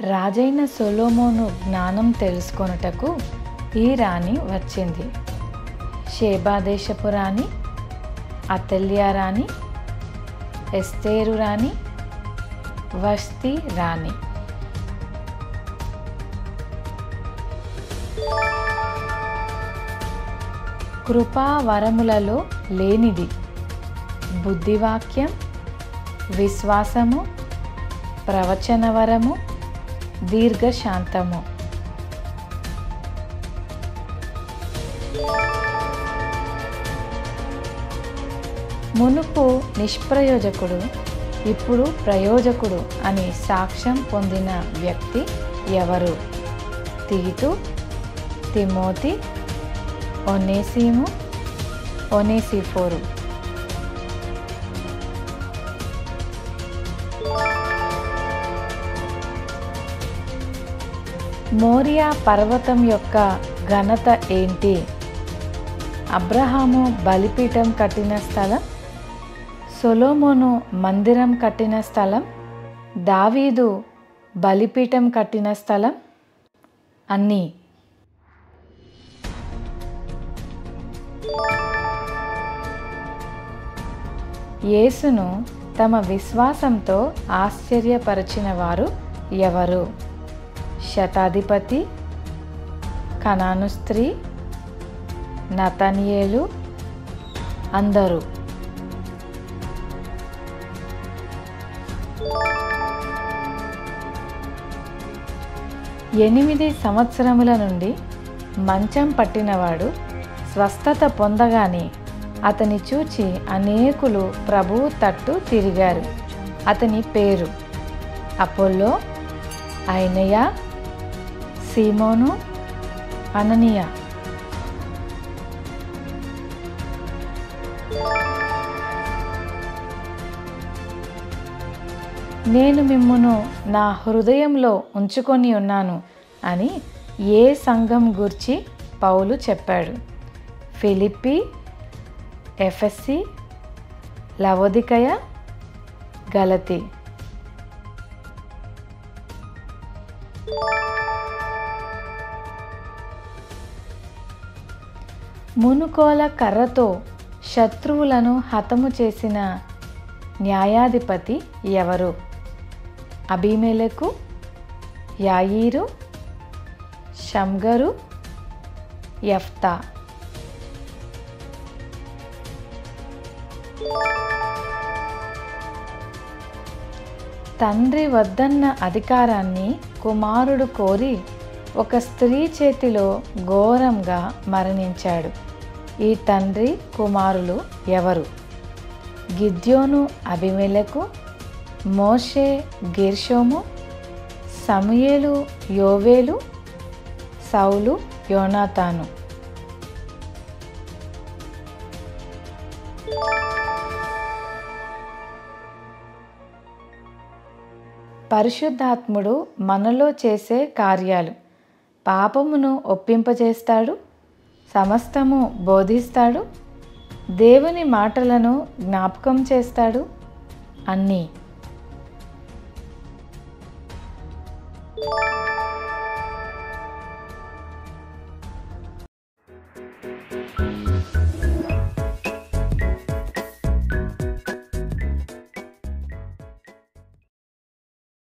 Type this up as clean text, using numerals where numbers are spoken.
రాజైన సొలొమోను జ్ఞానం తెలుసుకొనుటకు ఈ రాణి వచ్చింది. షేబా దేశపు రాణి, అతల్యా రాణి, ఎస్తేరు రాణి, వష్తి రాణి. కృపావరములలో లేనిది బుద్ధివాక్యం, విశ్వాసము, ప్రవచనవరము, దీర్ఘశాంతము. మునుపు నిష్ప్రయోజకుడు, ఇప్పుడు ప్రయోజకుడు అని సాక్ష్యం పొందిన వ్యక్తి ఎవరు? తీతు, తిమోతి, ఒనేసిము, ఒనేసిఫోరు. మోరియా పర్వతం యొక్క ఘనత ఏంటి? అబ్రహాము బలిపీఠం కట్టిన స్థలం, సొలొమోను మందిరం కట్టిన స్థలం, దావీదు బలిపీఠం కట్టిన స్థలం అన్నీ. యేసును తమ విశ్వాసంతో ఆశ్చర్యపరిచిన వారు ఎవరు? శతాధిపతి, కనాను స్త్రీ, నతనయేలు, అందరూ. ఎనిమిది సంవత్సరముల నుండి మంచం పట్టినవాడు స్వస్థత పొందగానే అతని చూచి అనేకులు ప్రభువు తట్టు తిరిగారు. అతని పేరు అపోల్లో, ఐనేయ, సీమోను, అననీయ. నేను మిమ్మును నా హృదయంలో ఉంచుకొని ఉన్నాను అని ఏ సంఘం గూర్చి పౌలు చెప్పాడు? ఫిలిప్పి, ఎఫెసీ, లవొదికయ, గలతీ. మునుకోల కర్రతో శత్రువులను హతము చేసిన న్యాయాధిపతి ఎవరు? అబీమెలెకు, యాయీరు, షమ్గరు, యెఫ్తా. తండ్రి వద్దన్న అధికారాన్ని కుమారుడు కోరి ఒక స్త్రీ చేతిలో ఘోరంగా మరణించాడు. ఈ తండ్రి కుమారులు ఎవరు? గిద్యోను అబీమెలెకు, మోషే గెర్షోము, సమూయేలు యోవేలు, సౌలు యోనాతాను. పరిశుద్ధాత్ముడు మనలో చేసే కార్యాలు: పాపమును ఒప్పింపజేస్తాడు, సమస్తము బోధిస్తాడు, దేవుని మాటలను జ్ఞాపకం చేస్తాడు, అన్నీ.